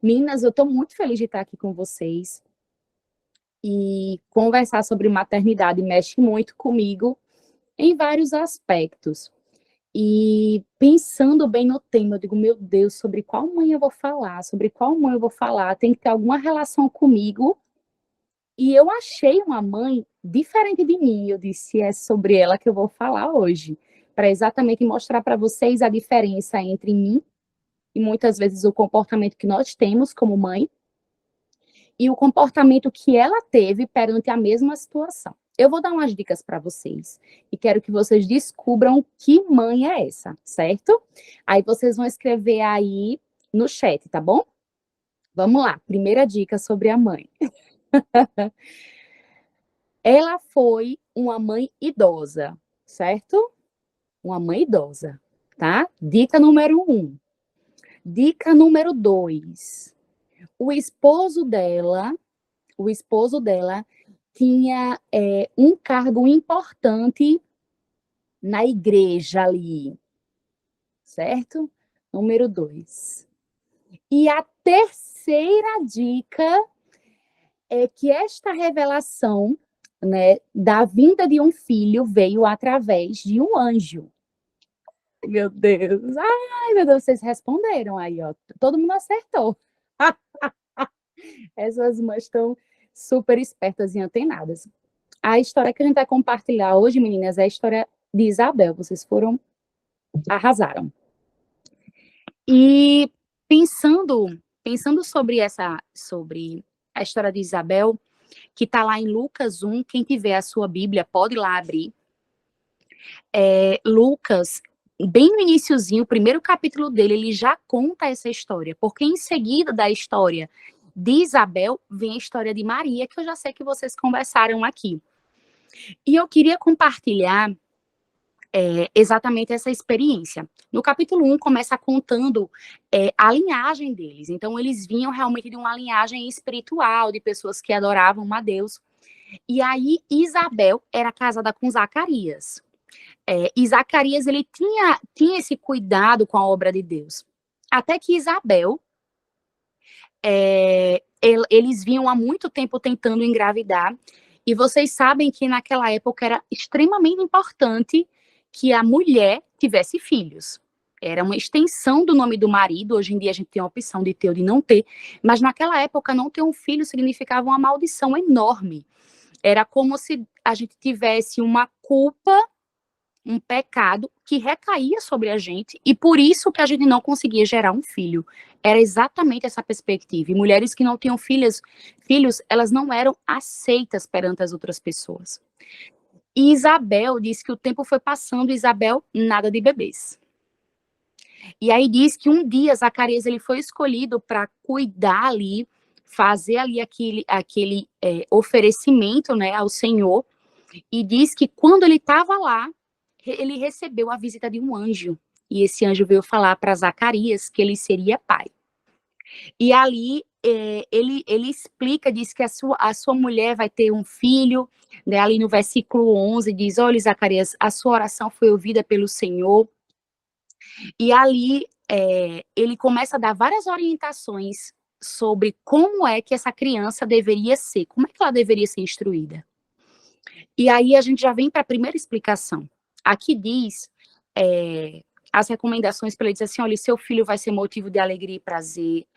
Meninas, eu estou muito feliz de estar aqui com vocês e conversar sobre maternidade mexe muito comigo em vários aspectos. E pensando bem no tema, eu digo, meu Deus, sobre qual mãe eu vou falar, sobre qual mãe eu vou falar, tem que ter alguma relação comigo. E eu achei uma mãe diferente de mim, eu disse, é sobre ela que eu vou falar hoje, para exatamente mostrar para vocês a diferença entre mim e muitas vezes o comportamento que nós temos como mãe e o comportamento que ela teve perante a mesma situação. Eu vou dar umas dicas para vocês e quero que vocês descubram que mãe é essa, certo? Aí vocês vão escrever aí no chat, tá bom? Vamos lá, primeira dica sobre a mãe. Ela foi uma mãe idosa, certo? Uma mãe idosa, tá? Dica número 1. Dica número 2. O esposo dela tinha um cargo importante na igreja ali, certo? Número 2. E a terceira dica é que esta revelação, né, da vinda de um filho veio através de um anjo. Meu Deus, ai meu Deus, vocês responderam aí, ó, todo mundo acertou. Essas mães estão super espertas e antenadas. A história que a gente vai compartilhar hoje, meninas, é a história de Isabel. Vocês arrasaram. E pensando sobre a história de Isabel, que está lá em Lucas 1, quem tiver a sua Bíblia pode ir lá abrir. Lucas, bem no iniciozinho, o primeiro capítulo dele, ele já conta essa história, porque em seguida da história de Isabel, vem a história de Maria, que eu já sei que vocês conversaram aqui. E eu queria compartilhar exatamente essa experiência. No capítulo 1, começa contando a linhagem deles. Então, eles vinham realmente de uma linhagem espiritual, de pessoas que adoravam a Deus. E aí, Isabel era casada com Zacarias. E Zacarias, ele tinha esse cuidado com a obra de Deus. Até que Isabel, eles vinham há muito tempo tentando engravidar, e vocês sabem que naquela época era extremamente importante que a mulher tivesse filhos. Era uma extensão do nome do marido. Hoje em dia a gente tem a opção de ter ou de não ter, mas naquela época não ter um filho significava uma maldição enorme. Era como se a gente tivesse uma culpa, um pecado que recaía sobre a gente, e por isso que a gente não conseguia gerar um filho. Era exatamente essa perspectiva. E mulheres que não tinham filhos, elas não eram aceitas perante as outras pessoas. E Isabel disse que o tempo foi passando, Isabel, nada de bebês. E aí diz que um dia Zacarias ele foi escolhido para cuidar ali, fazer ali aquele oferecimento, né, ao Senhor, e diz que quando ele estava lá, ele recebeu a visita de um anjo, e esse anjo veio falar para Zacarias que ele seria pai. E ali ele explica, diz que a sua mulher vai ter um filho, né, ali no versículo 11, diz, olha, Zacarias, a sua oração foi ouvida pelo Senhor. E ali ele começa a dar várias orientações sobre como é que essa criança deveria ser, como é que ela deveria ser instruída. E aí a gente já vem para a primeira explicação. Aqui diz as recomendações para ele, diz assim, olha, seu filho vai ser motivo de alegria e prazer,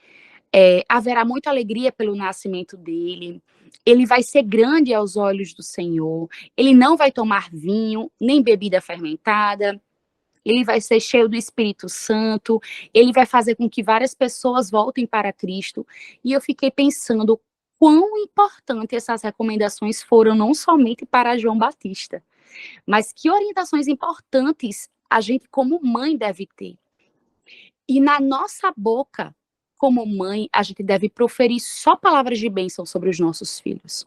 haverá muita alegria pelo nascimento dele, ele vai ser grande aos olhos do Senhor, ele não vai tomar vinho, nem bebida fermentada, ele vai ser cheio do Espírito Santo, ele vai fazer com que várias pessoas voltem para Cristo. E eu fiquei pensando quão importante essas recomendações foram, não somente para João Batista, mas que orientações importantes a gente como mãe deve ter. E na nossa boca, como mãe, a gente deve proferir só palavras de bênção sobre os nossos filhos.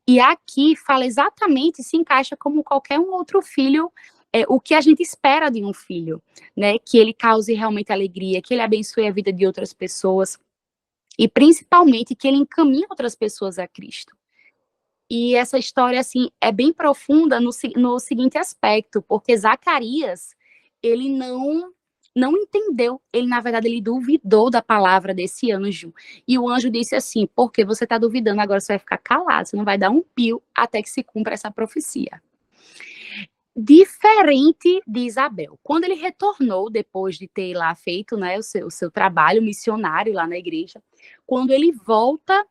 E aqui fala exatamente, se encaixa como qualquer um outro filho, o que a gente espera de um filho, né? Que ele cause realmente alegria, que ele abençoe a vida de outras pessoas, e principalmente que ele encaminhe outras pessoas a Cristo. E essa história, assim, é bem profunda no seguinte aspecto, porque Zacarias, ele não entendeu. Ele, na verdade, ele duvidou da palavra desse anjo. E o anjo disse assim: porque você está duvidando, agora você vai ficar calado, você não vai dar um pio até que se cumpra essa profecia. Diferente de Isabel. Quando ele retornou, depois de ter lá feito, né, o seu trabalho missionário lá na igreja, quando ele volta,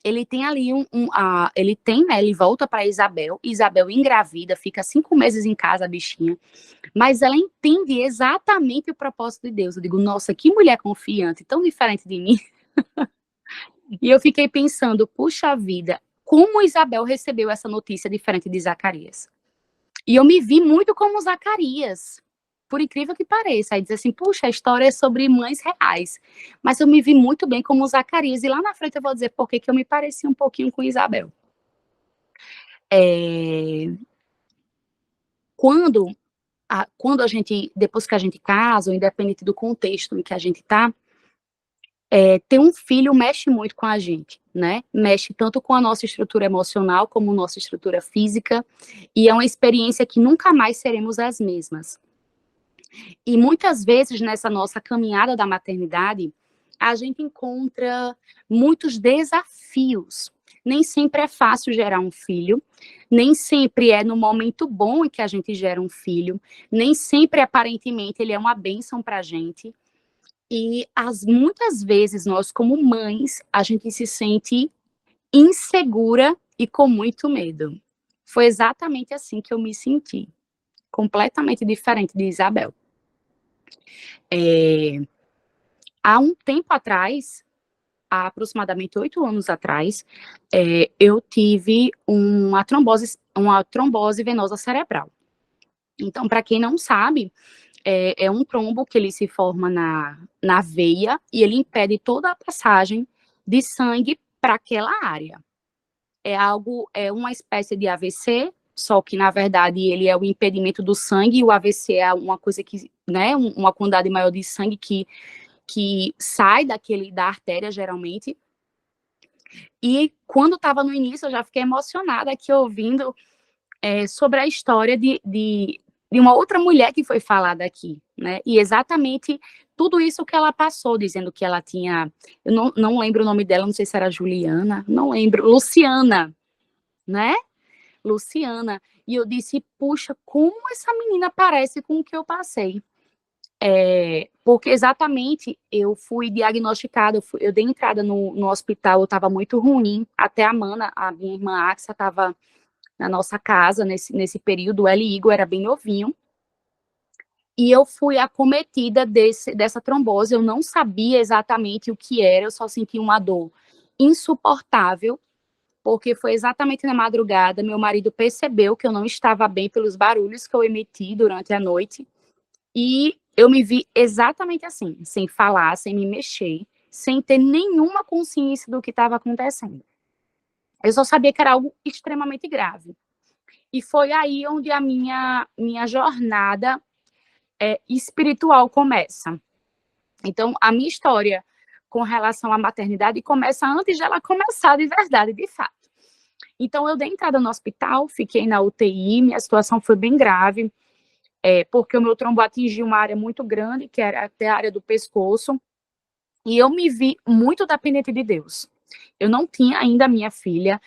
ele tem ali ele volta para Isabel, Isabel engravida, fica 5 meses em casa, a bichinha, mas ela entende exatamente o propósito de Deus. Eu digo, nossa, que mulher confiante, tão diferente de mim. E eu fiquei pensando, puxa vida, como Isabel recebeu essa notícia diferente de Zacarias? E eu me vi muito como Zacarias, por incrível que pareça. Aí diz assim, puxa, a história é sobre mães reais. Mas eu me vi muito bem como Zacarias. E lá na frente eu vou dizer por que eu me pareci um pouquinho com Isabel. Quando a gente, depois que a gente casa, independente do contexto em que a gente está, ter um filho mexe muito com a gente, né? Mexe tanto com a nossa estrutura emocional como nossa estrutura física, e é uma experiência que nunca mais seremos as mesmas. E muitas vezes nessa nossa caminhada da maternidade, a gente encontra muitos desafios. Nem sempre é fácil gerar um filho, nem sempre é no momento bom em que a gente gera um filho, nem sempre, aparentemente, ele é uma bênção para a gente. E muitas vezes nós, como mães, a gente se sente insegura e com muito medo. Foi exatamente assim que eu me senti, completamente diferente de Isabel. Há um tempo atrás, há aproximadamente 8 anos atrás, eu tive uma trombose venosa cerebral. Então, para quem não sabe, é um trombo que ele se forma na veia e ele impede toda a passagem de sangue para aquela área. É uma espécie de AVC, só que, na verdade, ele é o impedimento do sangue, e o AVC é uma coisa que, né, uma quantidade maior de sangue que sai da artéria, geralmente. E quando estava no início, eu já fiquei emocionada aqui ouvindo sobre a história de uma outra mulher que foi falada aqui, né? E exatamente tudo isso que ela passou, dizendo que ela tinha, eu não lembro o nome dela, não sei se era Juliana, não lembro, Luciana, né? Luciana. E eu disse, puxa, como essa menina parece com o que eu passei. Porque exatamente eu fui diagnosticada, eu dei entrada no hospital, eu estava muito ruim, até a Mana, a minha irmã Axa, estava na nossa casa nesse período, ela e Igor era bem novinho, e eu fui acometida dessa trombose, eu não sabia exatamente o que era, eu só senti uma dor insuportável, porque foi exatamente na madrugada, meu marido percebeu que eu não estava bem pelos barulhos que eu emiti durante a noite, e eu me vi exatamente assim, sem falar, sem me mexer, sem ter nenhuma consciência do que estava acontecendo. Eu só sabia que era algo extremamente grave. E foi aí onde a minha jornada espiritual começa. Então, a minha história com relação à maternidade começa antes de ela começar de verdade, de fato. Então, eu dei entrada no hospital, fiquei na UTI, minha situação foi bem grave, porque o meu trombo atingiu uma área muito grande, que era até a área do pescoço, e eu me vi muito dependente de Deus. Eu não tinha ainda minha filha,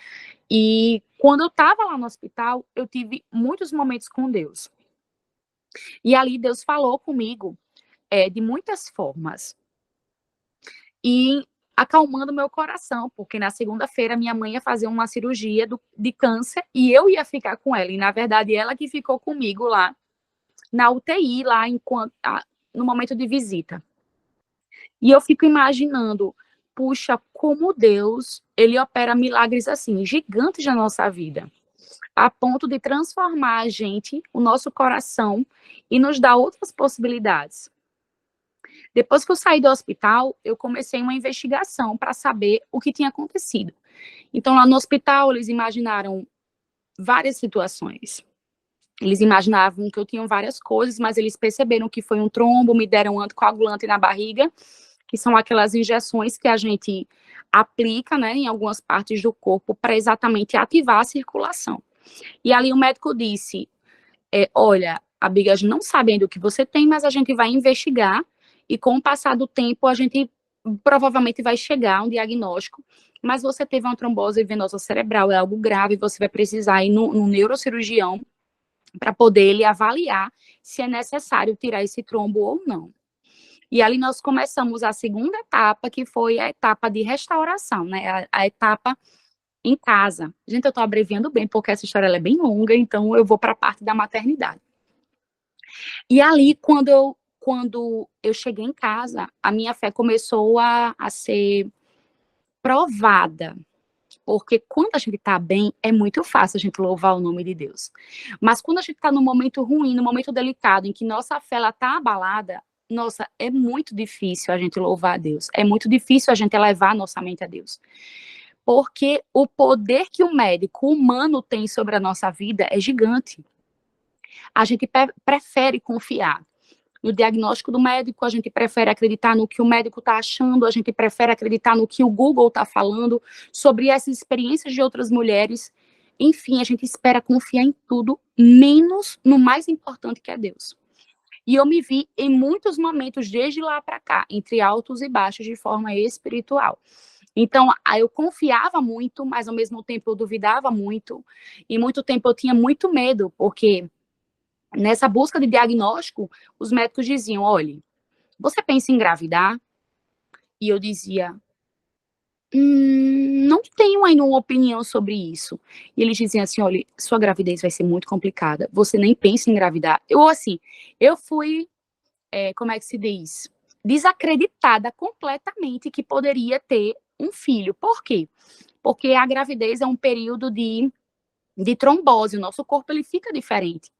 e quando eu estava lá no hospital, eu tive muitos momentos com Deus. E ali Deus falou comigo de muitas formas. E acalmando meu coração, porque na segunda-feira minha mãe ia fazer uma cirurgia de câncer e eu ia ficar com ela. E, na verdade, ela que ficou comigo lá na UTI, lá no momento de visita. E eu fico imaginando, puxa, como Deus, ele opera milagres assim, gigantes na nossa vida, a ponto de transformar a gente, o nosso coração, e nos dar outras possibilidades. Depois que eu saí do hospital, eu comecei uma investigação para saber o que tinha acontecido. Então, lá no hospital, eles imaginaram várias situações. Eles imaginavam que eu tinha várias coisas, mas eles perceberam que foi um trombo, me deram um anticoagulante na barriga, que são aquelas injeções que a gente aplica, né, em algumas partes do corpo para exatamente ativar a circulação. E ali o médico disse, olha, Abigail, a gente não sabe ainda o que você tem, mas a gente vai investigar e com o passar do tempo a gente provavelmente vai chegar a um diagnóstico, mas você teve uma trombose venosa cerebral, é algo grave, você vai precisar ir no neurocirurgião para poder ele avaliar se é necessário tirar esse trombo ou não. E ali nós começamos a segunda etapa, que foi a etapa de restauração, né? A etapa em casa. Gente, eu estou abreviando bem, porque essa história ela é bem longa, então eu vou para a parte da maternidade. E ali, quando eu cheguei em casa, a minha fé começou a ser provada. Porque quando a gente está bem, é muito fácil a gente louvar o nome de Deus. Mas quando a gente está num momento ruim, num momento delicado, em que nossa fé está abalada, nossa, é muito difícil a gente louvar a Deus. É muito difícil a gente elevar nossa mente a Deus. Porque o poder que o médico humano tem sobre a nossa vida é gigante. A gente prefere confiar no diagnóstico do médico, a gente prefere acreditar no que o médico está achando, a gente prefere acreditar no que o Google está falando sobre essas experiências de outras mulheres. Enfim, a gente espera confiar em tudo, menos no mais importante que é Deus. E eu me vi em muitos momentos, desde lá para cá, entre altos e baixos, de forma espiritual. Então, eu confiava muito, mas ao mesmo tempo eu duvidava muito. E muito tempo eu tinha muito medo, porque nessa busca de diagnóstico, os médicos diziam, olha, você pensa em engravidar? E eu dizia, não tenho ainda uma opinião sobre isso. E eles diziam assim, olha, sua gravidez vai ser muito complicada, você nem pensa em engravidar. Eu fui, como é que se diz? Desacreditada completamente que poderia ter um filho. Por quê? Porque a gravidez é um período de trombose, o nosso corpo ele fica diferente.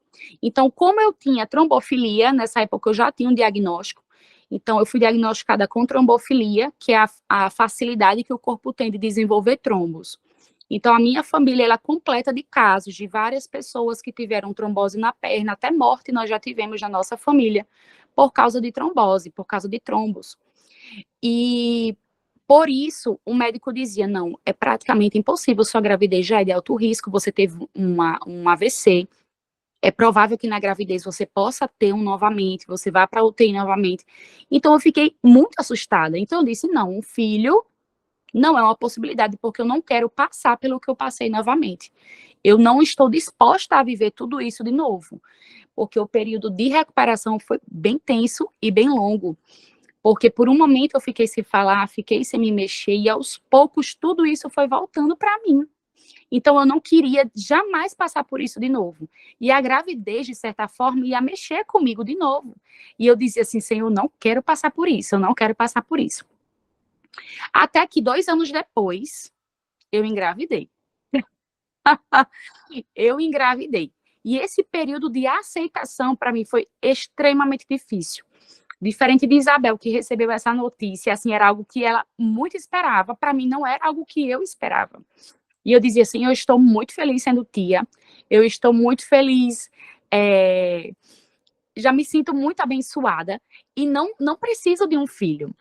Então, como eu tinha trombofilia, nessa época eu já tinha um diagnóstico, então eu fui diagnosticada com trombofilia, que é a facilidade que o corpo tem de desenvolver trombos. Então, a minha família ela é completa de casos de várias pessoas que tiveram trombose na perna, até morte nós já tivemos na nossa família, por causa de trombose, por causa de trombos. E por isso, o médico dizia, não, é praticamente impossível, sua gravidez já é de alto risco, você teve um AVC, é provável que na gravidez você possa ter um novamente, você vá para a UTI novamente. Então, eu fiquei muito assustada. Então, eu disse, não, um filho não é uma possibilidade, porque eu não quero passar pelo que eu passei novamente. Eu não estou disposta a viver tudo isso de novo, porque o período de recuperação foi bem tenso e bem longo. Porque por um momento eu fiquei sem falar, fiquei sem me mexer, e aos poucos tudo isso foi voltando para mim. Então eu não queria jamais passar por isso de novo. E a gravidez, de certa forma, ia mexer comigo de novo. E eu dizia assim, Senhor, eu não quero passar por isso, eu não quero passar por isso. Até que 2 anos depois, eu engravidei. Eu engravidei. E esse período de aceitação, para mim, foi extremamente difícil. Diferente de Isabel, que recebeu essa notícia, assim, era algo que ela muito esperava, para mim não era algo que eu esperava. E eu dizia assim, eu estou muito feliz sendo tia, eu estou muito feliz, já me sinto muito abençoada, e não preciso de um filho.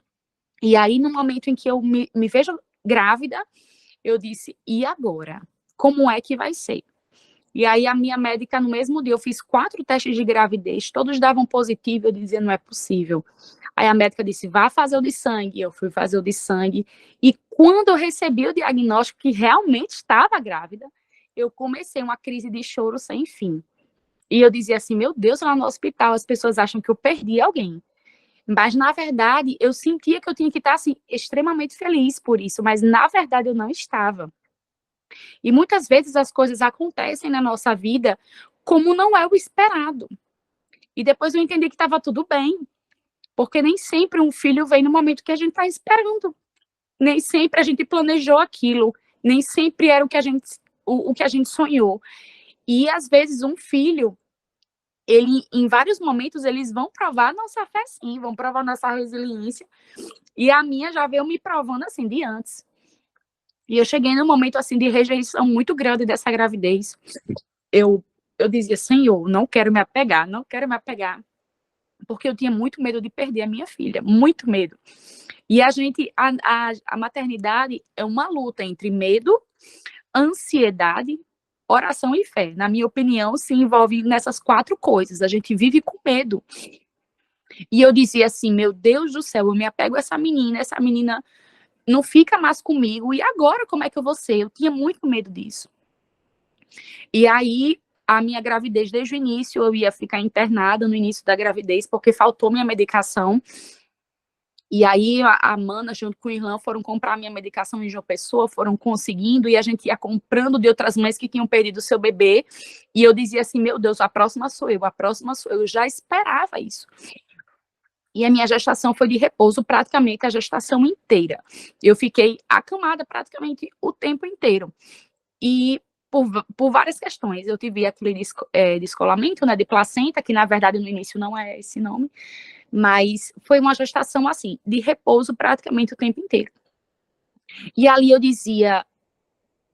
E aí, no momento em que eu me vejo grávida, eu disse, e agora? Como é que vai ser? E aí a minha médica, no mesmo dia, eu fiz 4 testes de gravidez, todos davam positivo, eu dizia, não é possível. Aí a médica disse, vá fazer o de sangue. Eu fui fazer o de sangue. E quando eu recebi o diagnóstico que realmente estava grávida, eu comecei uma crise de choro sem fim. E eu dizia assim, meu Deus, lá no hospital as pessoas acham que eu perdi alguém. Mas, na verdade, eu sentia que eu tinha que estar assim, extremamente feliz por isso, mas, na verdade, eu não estava. E muitas vezes as coisas acontecem na nossa vida como não é o esperado. E depois eu entendi que estava tudo bem, porque nem sempre um filho vem no momento que a gente está esperando. Nem sempre a gente planejou aquilo, nem sempre era o que a gente sonhou. E às vezes um filho, ele, em vários momentos, eles vão provar a nossa fé sim, vão provar a nossa resiliência. E a minha já veio me provando assim de antes. E eu cheguei num momento assim de rejeição muito grande dessa gravidez. Eu dizia, Senhor, não quero me apegar, não quero me apegar, porque eu tinha muito medo de perder a minha filha, muito medo. E a maternidade é uma luta entre medo, ansiedade, oração e fé, na minha opinião, se envolve nessas 4 coisas. A gente vive com medo. E eu dizia assim: meu Deus do céu, eu me apego a essa menina não fica mais comigo, e agora como é que eu vou ser? Eu tinha muito medo disso. E aí, a minha gravidez, desde o início, eu ia ficar internada no início da gravidez, porque faltou minha medicação. E aí, a Mana, junto com o Irlã, foram comprar minha medicação em João Pessoa, foram conseguindo, e a gente ia comprando de outras mães que tinham perdido seu bebê. E eu dizia assim: meu Deus, a próxima sou eu, a próxima sou eu. Eu já esperava isso. E a minha gestação foi de repouso praticamente a gestação inteira. Eu fiquei acamada praticamente o tempo inteiro. E por várias questões. Eu tive aquele descolamento, né, de placenta, que na verdade no início não é esse nome, mas foi uma gestação assim, de repouso praticamente o tempo inteiro. E ali eu dizia,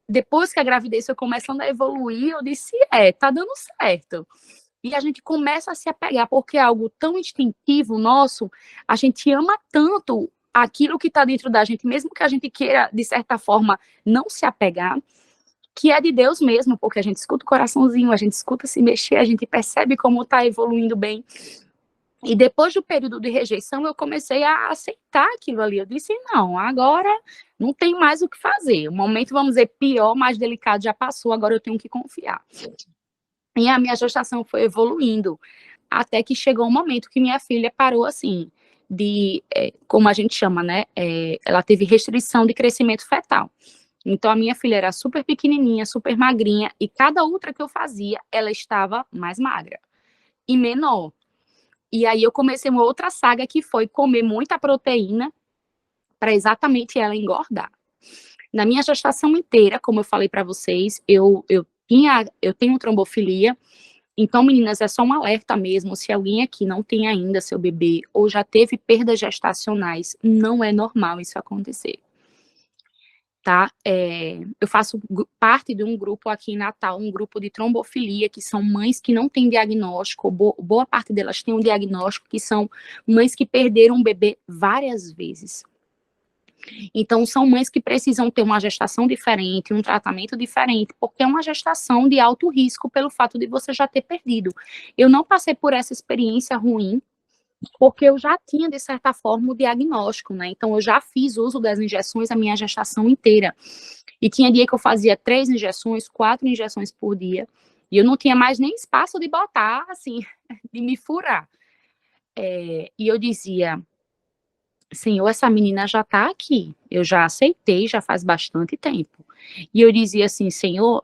depois que a gravidez foi começando a evoluir, eu disse, tá dando certo. E a gente começa a se apegar, porque é algo tão instintivo nosso, a gente ama tanto aquilo que está dentro da gente, mesmo que a gente queira, de certa forma, não se apegar, que é de Deus mesmo, porque a gente escuta o coraçãozinho, a gente escuta se mexer, a gente percebe como está evoluindo bem. E depois do período de rejeição, eu comecei a aceitar aquilo ali. Eu disse, não, agora não tem mais o que fazer. O momento, vamos dizer, pior, mais delicado já passou, agora eu tenho que confiar. E a minha gestação foi evoluindo, até que chegou um momento que minha filha parou, assim, como a gente chama, né, ela teve restrição de crescimento fetal. Então, a minha filha era super pequenininha, super magrinha, e cada outra que eu fazia, ela estava mais magra e menor. E aí eu comecei uma outra saga, que foi comer muita proteína para exatamente ela engordar. Na minha gestação inteira, como eu falei para vocês, eu tenho trombofilia. Então, meninas, é só um alerta mesmo, se alguém aqui não tem ainda seu bebê ou já teve perdas gestacionais, não é normal isso acontecer, tá? Eu faço parte de um grupo aqui em Natal, um grupo de trombofilia, que são mães que não têm diagnóstico, boa parte delas tem um diagnóstico, que são mães que perderam um bebê várias vezes. Então, são mães que precisam ter uma gestação diferente, um tratamento diferente, porque é uma gestação de alto risco pelo fato de você já ter perdido. Eu não passei por essa experiência ruim, porque eu já tinha, de certa forma, o diagnóstico, né? Então, eu já fiz uso das injeções a minha gestação inteira. E tinha dia que eu fazia 3 injeções, 4 injeções por dia, e eu não tinha mais nem espaço de botar, assim, de me furar. E eu dizia, Senhor, essa menina já está aqui, eu já aceitei, já faz bastante tempo. E eu dizia assim, Senhor,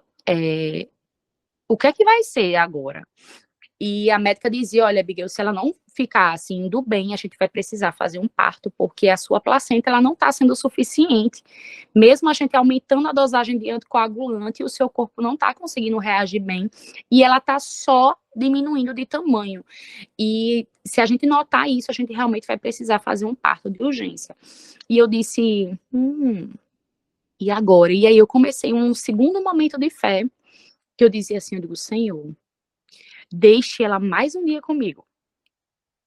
o que é que vai ser agora? E a médica dizia, olha, Abigail, se ela não ficar assim, indo bem, a gente vai precisar fazer um parto, porque a sua placenta, ela não está sendo suficiente. Mesmo a gente aumentando a dosagem de anticoagulante, o seu corpo não está conseguindo reagir bem, e ela está só diminuindo de tamanho. E se a gente notar isso, a gente realmente vai precisar fazer um parto de urgência. E eu disse, e agora? E aí eu comecei um segundo momento de fé, que eu dizia assim, eu digo, Senhor, deixe ela mais um dia comigo.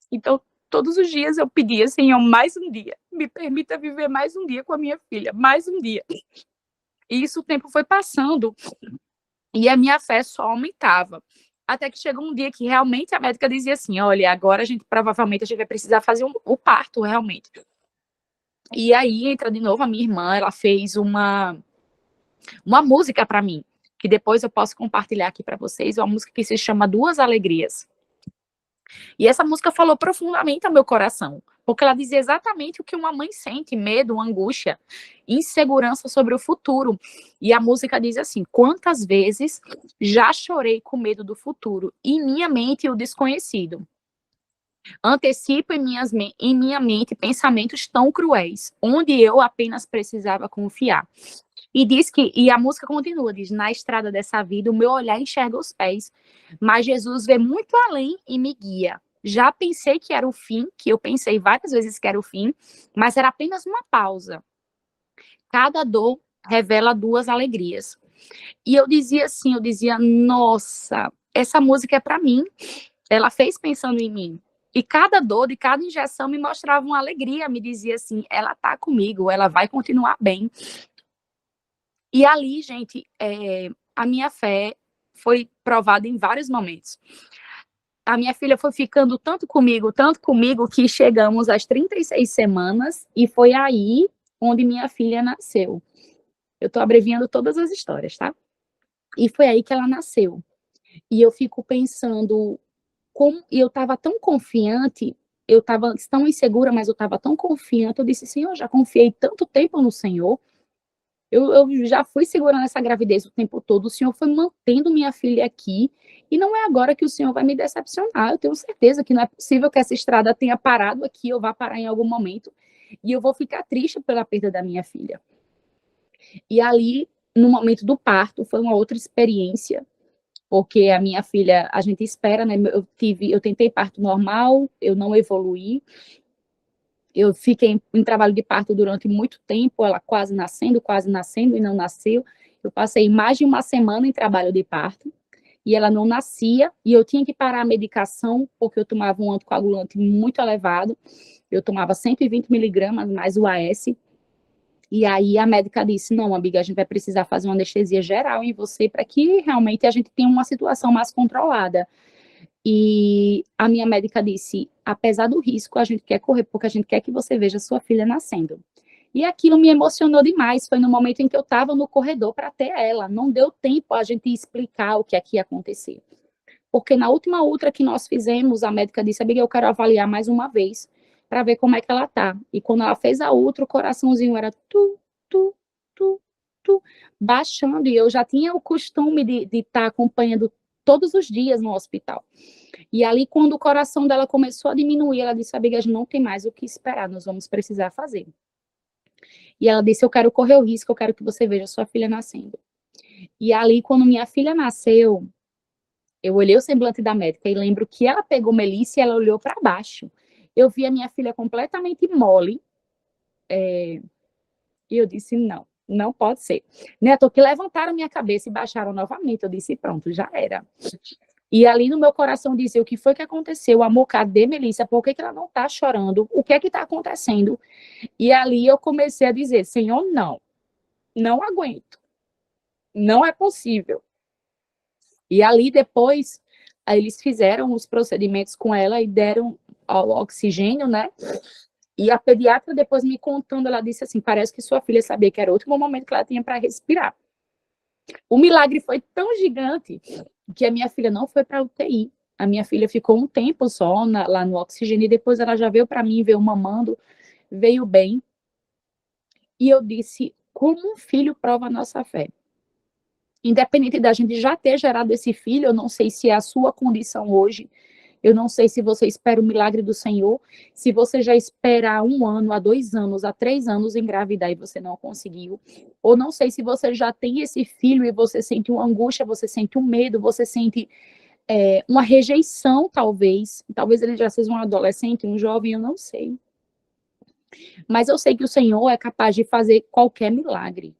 Então, todos os dias eu pedia, Senhor, mais um dia. Me permita viver mais um dia com a minha filha, mais um dia. E isso, o tempo foi passando, e a minha fé só aumentava. Até que chegou um dia que realmente a médica dizia assim, olha, agora provavelmente a gente vai precisar fazer o parto, realmente. E aí entra de novo a minha irmã, ela fez uma música para mim, que depois eu posso compartilhar aqui para vocês, uma música que se chama Duas Alegrias. E essa música falou profundamente ao meu coração, porque ela dizia exatamente o que uma mãe sente, medo, angústia, insegurança sobre o futuro. E a música diz assim, quantas vezes já chorei com medo do futuro, e em minha mente o desconhecido. Antecipo em minha mente pensamentos tão cruéis, onde eu apenas precisava confiar. E a música continua, diz, na estrada dessa vida, o meu olhar enxerga os pés, mas Jesus vê muito além e me guia. Já pensei que era o fim, que eu pensei várias vezes que era o fim, mas era apenas uma pausa. Cada dor revela duas alegrias. E eu dizia assim, nossa, essa música é para mim. Ela fez pensando em mim. E cada dor de cada injeção me mostrava uma alegria, me dizia assim, ela tá comigo, ela vai continuar bem. E ali, gente, a minha fé foi provada em vários momentos. A minha filha foi ficando tanto comigo, que chegamos às 36 semanas, e foi aí onde minha filha nasceu. Eu estou abreviando todas as histórias, tá? E foi aí que ela nasceu. E eu fico pensando, como eu estava tão confiante, eu estava tão insegura, mas eu estava tão confiante, eu disse, Senhor, já confiei tanto tempo no Senhor, eu já fui segurando essa gravidez o tempo todo, o Senhor foi mantendo minha filha aqui, e não é agora que o Senhor vai me decepcionar, eu tenho certeza que não é possível que essa estrada tenha parado aqui, ou vá parar em algum momento, e eu vou ficar triste pela perda da minha filha. E ali, no momento do parto, foi uma outra experiência, porque a minha filha, a gente espera, né, eu tentei parto normal, eu não evoluí, eu fiquei em trabalho de parto durante muito tempo, ela quase nascendo e não nasceu. Eu passei mais de uma semana em trabalho de parto, e ela não nascia, e eu tinha que parar a medicação, porque eu tomava um anticoagulante muito elevado, eu tomava 120 miligramas mais o AS, e aí a médica disse, não, amiga, a gente vai precisar fazer uma anestesia geral em você, para que realmente a gente tenha uma situação mais controlada. E a minha médica disse, apesar do risco, a gente quer correr, porque a gente quer que você veja sua filha nascendo. E aquilo me emocionou demais, foi no momento em que eu estava no corredor para ter ela, não deu tempo a gente explicar o que aqui ia acontecer. Porque na última ultra que nós fizemos, a médica disse, amiga, eu quero avaliar mais uma vez, para ver como é que ela tá. E quando ela fez a ultra, o coraçãozinho era tu, tu, tu, baixando, e eu já tinha o costume de estar acompanhando todos os dias no hospital. E ali, quando o coração dela começou a diminuir, ela disse, amiga, não tem mais o que esperar, nós vamos precisar fazer. E ela disse, eu quero correr o risco, eu quero que você veja sua filha nascendo. E ali, quando minha filha nasceu, eu olhei o semblante da médica e lembro que ela pegou Melissa e ela olhou para baixo. Eu vi a minha filha completamente mole, e eu disse, não, não pode ser. Neto, que levantaram minha cabeça e baixaram novamente, eu disse, pronto, já era. E ali no meu coração dizia, o que foi que aconteceu? Amor, cadê Melissa? Por que ela não está chorando? O que é que está acontecendo? E ali eu comecei a dizer, Senhor, não aguento, não é possível. E ali depois, aí eles fizeram os procedimentos com ela e deram o oxigênio, né? E a pediatra depois me contando, ela disse assim, parece que sua filha sabia que era o último momento que ela tinha para respirar. O milagre foi tão gigante que a minha filha não foi para a UTI. A minha filha ficou um tempo só lá no oxigênio e depois ela já veio para mim, veio mamando, veio bem. E eu disse, como um filho prova a nossa fé. Independente da gente já ter gerado esse filho, eu não sei se é a sua condição hoje, eu não sei se você espera o milagre do Senhor, se você já espera há 1 ano, há 2 anos, há 3 anos engravidar e você não conseguiu, ou não sei se você já tem esse filho e você sente uma angústia, você sente um medo, você sente uma rejeição, talvez ele já seja um adolescente, um jovem, eu não sei. Mas eu sei que o Senhor é capaz de fazer qualquer milagre.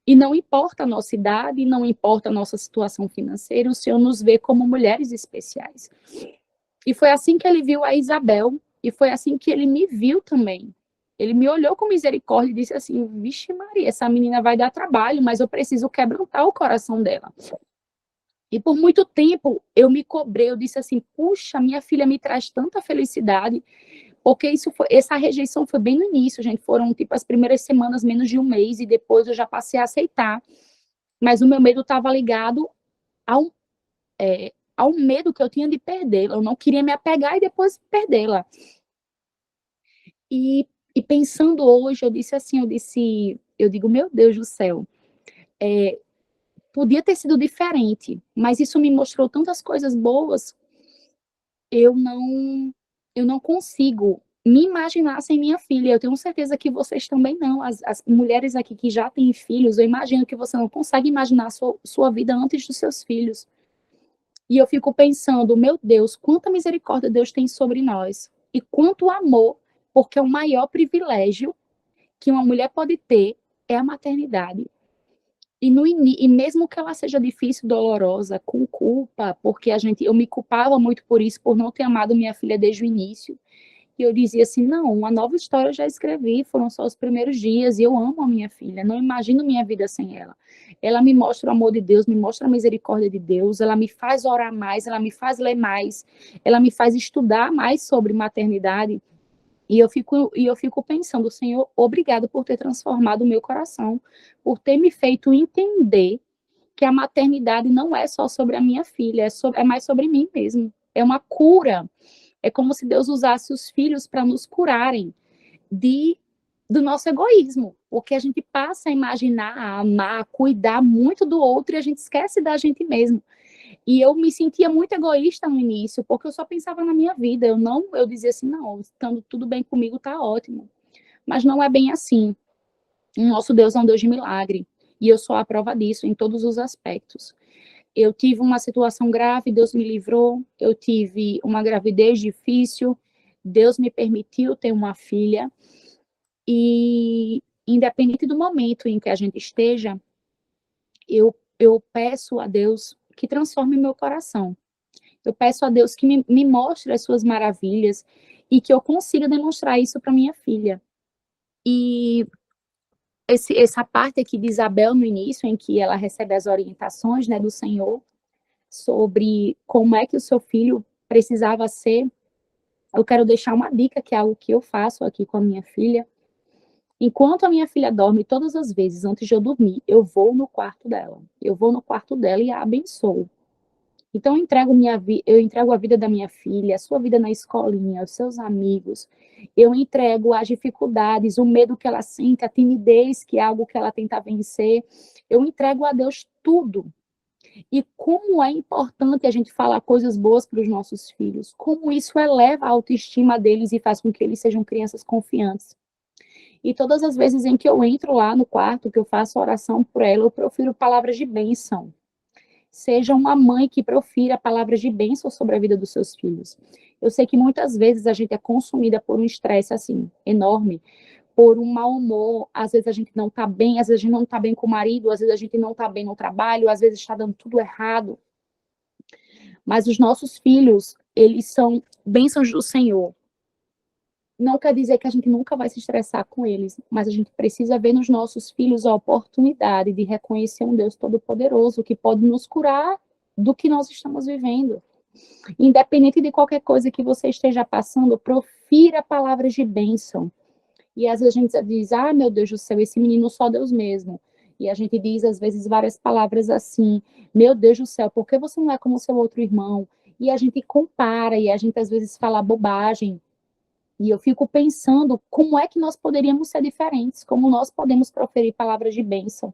E não importa a nossa idade, não importa a nossa situação financeira, o Senhor nos vê como mulheres especiais. E foi assim que ele viu a Isabel, e foi assim que ele me viu também. Ele me olhou com misericórdia e disse assim, vixe Maria, essa menina vai dar trabalho, mas eu preciso quebrantar o coração dela. E por muito tempo eu me cobrei, eu disse assim, puxa, minha filha me traz tanta felicidade, porque essa rejeição foi bem no início, gente, foram tipo as primeiras semanas, menos de 1 mês, e depois eu já passei a aceitar. Mas o meu medo estava ligado ao medo que eu tinha de perdê-la, eu não queria me apegar e depois perdê-la. E pensando hoje, eu digo, meu Deus do céu, podia ter sido diferente, mas isso me mostrou tantas coisas boas, eu não consigo me imaginar sem minha filha, eu tenho certeza que vocês também não, as mulheres aqui que já têm filhos, eu imagino que você não consegue imaginar a sua vida antes dos seus filhos. E eu fico pensando, meu Deus, quanta misericórdia Deus tem sobre nós, e quanto amor, porque o maior privilégio que uma mulher pode ter é a maternidade. E mesmo que ela seja difícil, dolorosa, com culpa, porque eu me culpava muito por isso, por não ter amado minha filha desde o início, E eu dizia assim, não, uma nova história eu já escrevi, foram só os primeiros dias, e eu amo a minha filha, não imagino minha vida sem ela. Ela me mostra o amor de Deus, me mostra a misericórdia de Deus, ela me faz orar mais, ela me faz ler mais, ela me faz estudar mais sobre maternidade. E eu fico pensando, Senhor, obrigado por ter transformado o meu coração, por ter me feito entender que a maternidade não é só sobre a minha filha, é mais sobre mim mesmo. É uma cura. É como se Deus usasse os filhos para nos curarem do nosso egoísmo, porque a gente passa a imaginar, a amar, a cuidar muito do outro e a gente esquece da gente mesmo. E eu me sentia muito egoísta no início, porque eu só pensava na minha vida. Eu dizia assim, não, estando tudo bem comigo, tá ótimo. Mas não é bem assim. O nosso Deus é um Deus de milagre. E eu sou a prova disso em todos os aspectos. Eu tive uma situação grave, Deus me livrou. Eu tive uma gravidez difícil, Deus me permitiu ter uma filha. E independente do momento em que a gente esteja, eu peço a Deus que transforme meu coração. Eu peço a Deus que me mostre as suas maravilhas e que eu consiga demonstrar isso para minha filha. E essa parte aqui de Isabel no início, em que ela recebe as orientações, né, do Senhor sobre como é que o seu filho precisava ser, eu quero deixar uma dica, que é algo que eu faço aqui com a minha filha. Enquanto a minha filha dorme, todas as vezes antes de eu dormir, eu vou no quarto dela. Eu vou no quarto dela e a abençoo. Então, eu entrego a vida da minha filha, a sua vida na escolinha, os seus amigos. Eu entrego as dificuldades, o medo que ela sente, a timidez, que é algo que ela tenta vencer. Eu entrego a Deus tudo. E como é importante a gente falar coisas boas para os nossos filhos. Como isso eleva a autoestima deles e faz com que eles sejam crianças confiantes. E todas as vezes em que eu entro lá no quarto, que eu faço oração por ela, eu profiro palavras de bênção. Seja uma mãe que profira palavras de bênção sobre a vida dos seus filhos. Eu sei que muitas vezes a gente é consumida por um estresse assim, enorme, por um mau humor, às vezes a gente não está bem, às vezes a gente não está bem com o marido, às vezes a gente não está bem no trabalho, às vezes está dando tudo errado. Mas os nossos filhos, eles são bênçãos do Senhor. Não quer dizer que a gente nunca vai se estressar com eles, mas a gente precisa ver nos nossos filhos a oportunidade de reconhecer um Deus Todo-Poderoso que pode nos curar do que nós estamos vivendo. Independente de qualquer coisa que você esteja passando, profira palavras de bênção. E às vezes a gente diz, ah, meu Deus do céu, esse menino só Deus mesmo. E a gente diz, às vezes, várias palavras assim, meu Deus do céu, por que você não é como seu outro irmão? E a gente compara, e a gente às vezes fala bobagem. E eu fico pensando como é que nós poderíamos ser diferentes, como nós podemos proferir palavras de bênção.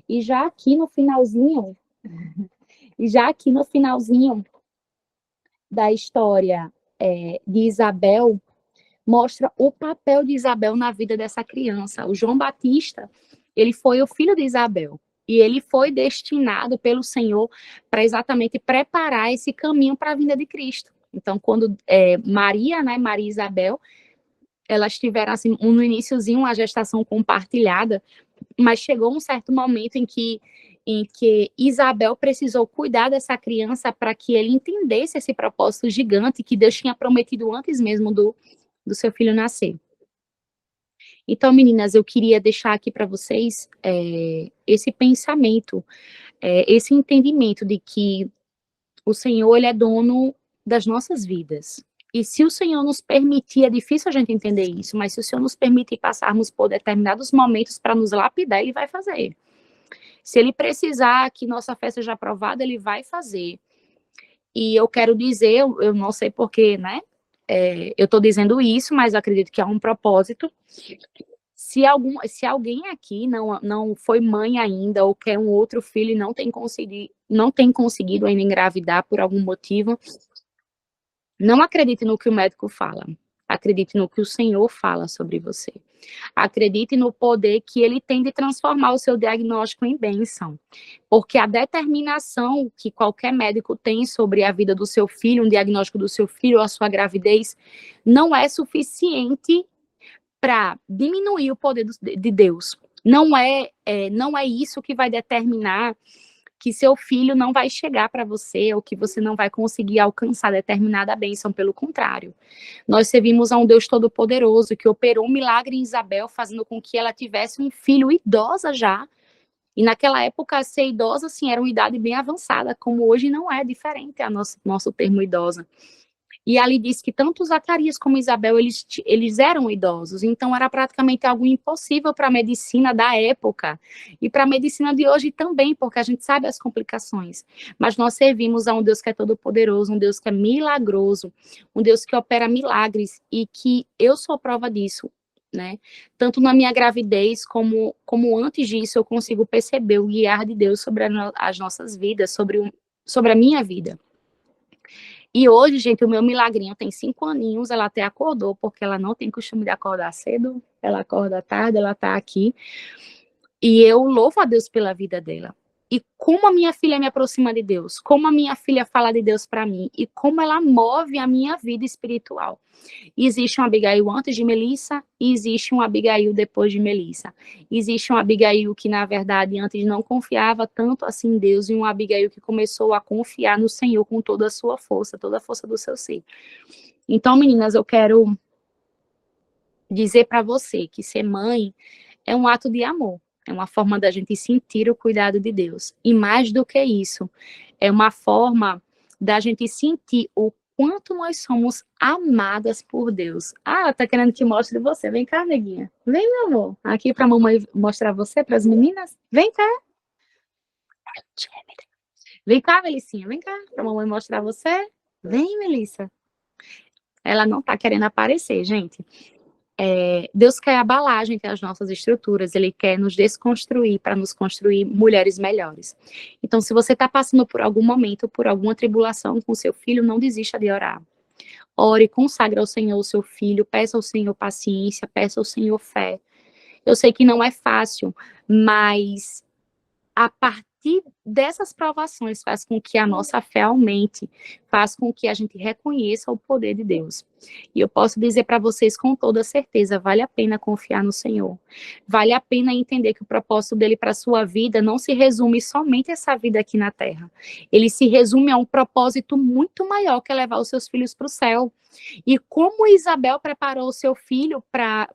E já aqui no finalzinho, da história de Isabel, mostra o papel de Isabel na vida dessa criança. O João Batista, ele foi o filho de Isabel. E ele foi destinado pelo Senhor para exatamente preparar esse caminho para a vinda de Cristo. Então, quando Maria, né, Maria e Isabel, elas tiveram, assim, no iniciozinho, uma gestação compartilhada, mas chegou um certo momento em que Isabel precisou cuidar dessa criança para que ele entendesse esse propósito gigante que Deus tinha prometido antes mesmo do seu filho nascer. Então, meninas, eu queria deixar aqui para vocês esse pensamento, esse entendimento de que o Senhor, ele é dono das nossas vidas. E se o Senhor nos permitir, é difícil a gente entender isso, mas se o Senhor nos permitir passarmos por determinados momentos para nos lapidar, ele vai fazer. Se ele precisar que nossa fé seja aprovada, ele vai fazer. E eu quero dizer, eu não sei porquê, né? Eu estou dizendo isso, mas eu acredito que há um propósito. Se alguém aqui não foi mãe ainda, ou quer um outro filho e não tem conseguido ainda engravidar por algum motivo, não acredite no que o médico fala. Acredite no que o Senhor fala sobre você. Acredite no poder que ele tem de transformar o seu diagnóstico em bênção. Porque a determinação que qualquer médico tem sobre a vida do seu filho, um diagnóstico do seu filho ou a sua gravidez, não é suficiente para diminuir o poder de Deus. Não é isso que vai determinar que seu filho não vai chegar para você, ou que você não vai conseguir alcançar determinada bênção, pelo contrário. Nós servimos a um Deus todo-poderoso, que operou um milagre em Isabel, fazendo com que ela tivesse um filho idosa já, e naquela época, ser idosa, assim, era uma idade bem avançada, como hoje não é diferente a nosso termo idosa. E ali diz que tanto Zacarias como Isabel, eles eram idosos, então era praticamente algo impossível para a medicina da época, e para a medicina de hoje também, porque a gente sabe as complicações. Mas nós servimos a um Deus que é todo-poderoso, um Deus que é milagroso, um Deus que opera milagres, e que eu sou prova disso, né? Tanto na minha gravidez, como antes disso, eu consigo perceber o guiar de Deus sobre as nossas vidas, sobre a minha vida. E hoje, gente, o meu milagrinho tem 5 aninhos, ela até acordou, porque ela não tem costume de acordar cedo, ela acorda tarde, ela tá aqui, e eu louvo a Deus pela vida dela. E como a minha filha me aproxima de Deus, como a minha filha fala de Deus para mim, e como ela move a minha vida espiritual. Existe um Abigail antes de Melissa, e existe um Abigail depois de Melissa. Existe um Abigail que, na verdade, antes não confiava tanto assim em Deus, e um Abigail que começou a confiar no Senhor com toda a sua força, toda a força do seu ser. Então, meninas, eu quero dizer para você que ser mãe é um ato de amor, é uma forma da gente sentir o cuidado de Deus. E mais do que isso, é uma forma da gente sentir o quanto nós somos amadas por Deus. Ah, ela tá querendo que mostre você. Vem cá, neguinha. Vem, meu amor. Aqui pra mamãe mostrar você, pras meninas. Vem cá. Vem cá, Melicinha. Vem cá, pra mamãe mostrar você. Vem, Melissa. Ela não tá querendo aparecer, gente. Deus quer abalar a gente, as nossas estruturas, Ele quer nos desconstruir para nos construir mulheres melhores. Então, se você está passando por algum momento, por alguma tribulação com seu filho, não desista de orar. Ore, consagre ao Senhor o seu filho, peça ao Senhor paciência, peça ao Senhor fé. Eu sei que não é fácil, mas a partir dessas provações faz com que a nossa fé aumente, faz com que a gente reconheça o poder de Deus. E eu posso dizer para vocês com toda certeza, vale a pena confiar no Senhor. Vale a pena entender que o propósito dele para a sua vida não se resume somente a essa vida aqui na Terra. Ele se resume a um propósito muito maior, que é levar os seus filhos para o céu. E como Isabel preparou o seu filho para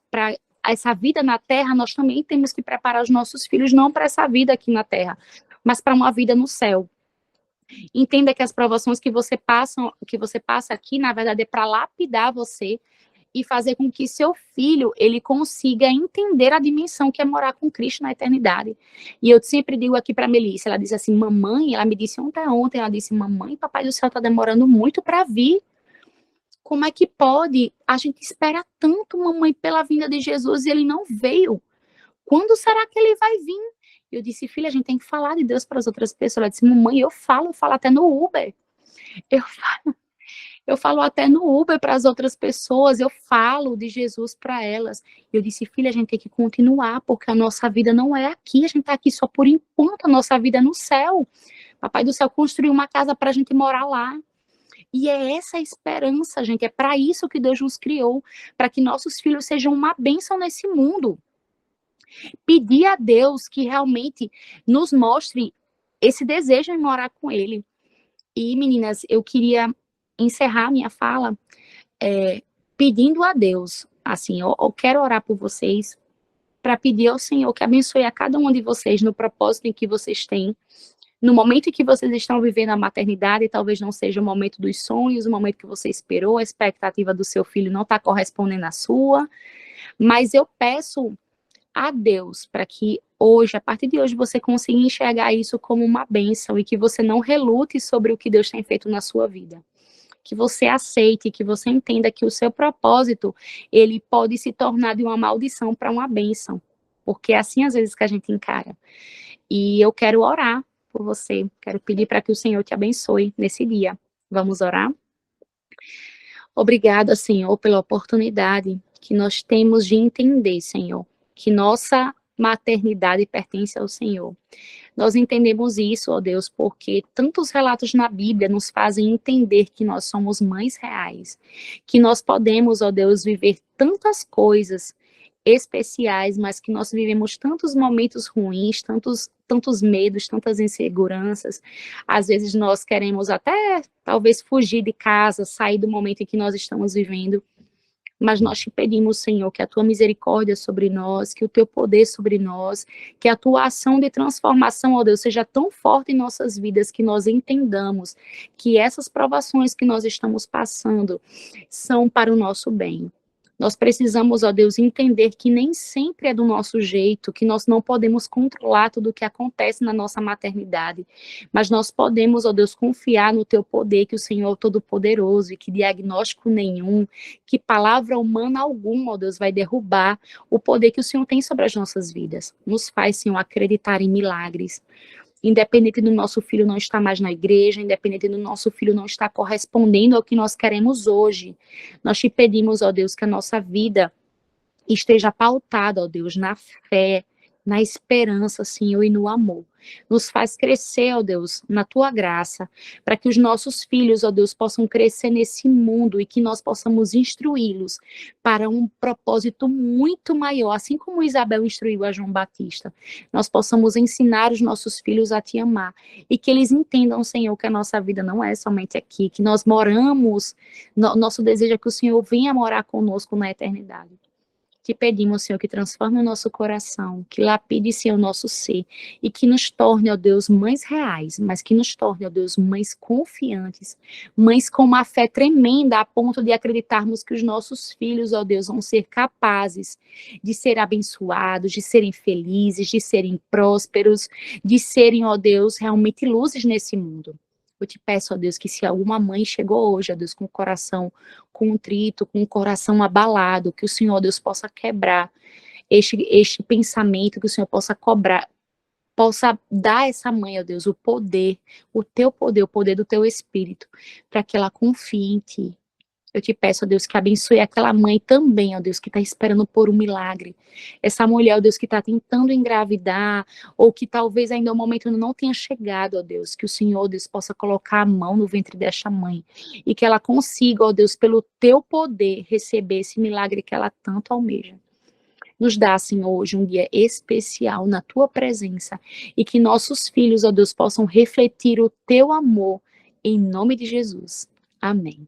essa vida na Terra, nós também temos que preparar os nossos filhos não para essa vida aqui na Terra, mas para uma vida no céu. Entenda que as provações que você passa aqui, na verdade, é para lapidar você e fazer com que seu filho, ele consiga entender a dimensão que é morar com Cristo na eternidade. E eu sempre digo aqui para Melissa, ela diz assim, mamãe, ela me disse ontem, ela disse, mamãe, papai do céu está demorando muito para vir. Como é que pode? A gente espera tanto, mamãe, pela vinda de Jesus e ele não veio. Quando será que ele vai vir? Eu disse, filha, a gente tem que falar de Deus para as outras pessoas. Ela disse, mamãe, eu falo até no Uber. Eu falo até no Uber para as outras pessoas, eu falo de Jesus para elas. Eu disse, filha, a gente tem que continuar, porque a nossa vida não é aqui, a gente está aqui só por enquanto, a nossa vida é no céu. Papai do céu construiu uma casa para a gente morar lá. E é essa a esperança, gente, é para isso que Deus nos criou, para que nossos filhos sejam uma bênção nesse mundo. Pedir a Deus que realmente nos mostre esse desejo em morar com Ele. E, meninas, eu queria encerrar minha fala pedindo a Deus, assim, eu quero orar por vocês, para pedir ao Senhor que abençoe a cada um de vocês no propósito em que vocês têm, no momento em que vocês estão vivendo a maternidade, talvez não seja o momento dos sonhos, o momento que você esperou, a expectativa do seu filho não está correspondendo à sua, mas eu peço a Deus para que hoje, a partir de hoje, você consiga enxergar isso como uma bênção e que você não relute sobre o que Deus tem feito na sua vida. Que você aceite, que você entenda que o seu propósito, ele pode se tornar de uma maldição para uma bênção, porque é assim às vezes que a gente encara. E eu quero orar por você, quero pedir para que o Senhor te abençoe nesse dia. Vamos orar? Obrigada, Senhor, pela oportunidade que nós temos de entender, Senhor, que nossa maternidade pertence ao Senhor. Nós entendemos isso, ó Deus, porque tantos relatos na Bíblia nos fazem entender que nós somos mães reais, que nós podemos, ó Deus, viver tantas coisas especiais, mas que nós vivemos tantos momentos ruins, tantos medos, tantas inseguranças. Às vezes nós queremos até, talvez, fugir de casa, sair do momento em que nós estamos vivendo, mas nós te pedimos, Senhor, que a tua misericórdia sobre nós, que o teu poder sobre nós, que a tua ação de transformação, ó Deus, seja tão forte em nossas vidas que nós entendamos que essas provações que nós estamos passando são para o nosso bem. Nós precisamos, ó Deus, entender que nem sempre é do nosso jeito, que nós não podemos controlar tudo o que acontece na nossa maternidade, mas nós podemos, ó Deus, confiar no teu poder, que o Senhor é todo-poderoso e que diagnóstico nenhum, que palavra humana alguma, ó Deus, vai derrubar o poder que o Senhor tem sobre as nossas vidas. Nos faz, Senhor, acreditar em milagres. Independente do nosso filho não estar mais na igreja, independente do nosso filho não estar correspondendo ao que nós queremos hoje, nós te pedimos, ó Deus, que a nossa vida esteja pautada, ó Deus, na fé, na esperança, Senhor, e no amor. Nos faz crescer, ó Deus, na tua graça, para que os nossos filhos, ó Deus, possam crescer nesse mundo e que nós possamos instruí-los para um propósito muito maior, assim como Isabel instruiu a João Batista. Nós possamos ensinar os nossos filhos a te amar e que eles entendam, Senhor, que a nossa vida não é somente aqui, que nós moramos, nosso desejo é que o Senhor venha morar conosco na eternidade. Te pedimos, Senhor, que transforme o nosso coração, que lapide, Senhor, o nosso ser, e que nos torne, ó Deus, mães reais, mas que nos torne, ó Deus, mães confiantes, mães com uma fé tremenda a ponto de acreditarmos que os nossos filhos, ó Deus, vão ser capazes de ser abençoados, de serem felizes, de serem prósperos, de serem, ó Deus, realmente luzes nesse mundo. Eu te peço, ó Deus, que se alguma mãe chegou hoje, ó Deus, com o coração contrito, com o coração abalado, que o Senhor, ó Deus, possa quebrar este pensamento, que o Senhor possa cobrar, possa dar a essa mãe, ó Deus, o poder, o teu poder, o poder do teu Espírito, para que ela confie em ti. Eu te peço, ó Deus, que abençoe aquela mãe também, ó Deus, que está esperando por um milagre. Essa mulher, ó Deus, que está tentando engravidar, ou que talvez ainda o momento não tenha chegado, ó Deus, que o Senhor, ó Deus, possa colocar a mão no ventre desta mãe, e que ela consiga, ó Deus, pelo teu poder, receber esse milagre que ela tanto almeja. Nos dá, Senhor, hoje um dia especial na tua presença, e que nossos filhos, ó Deus, possam refletir o teu amor, em nome de Jesus. Amém.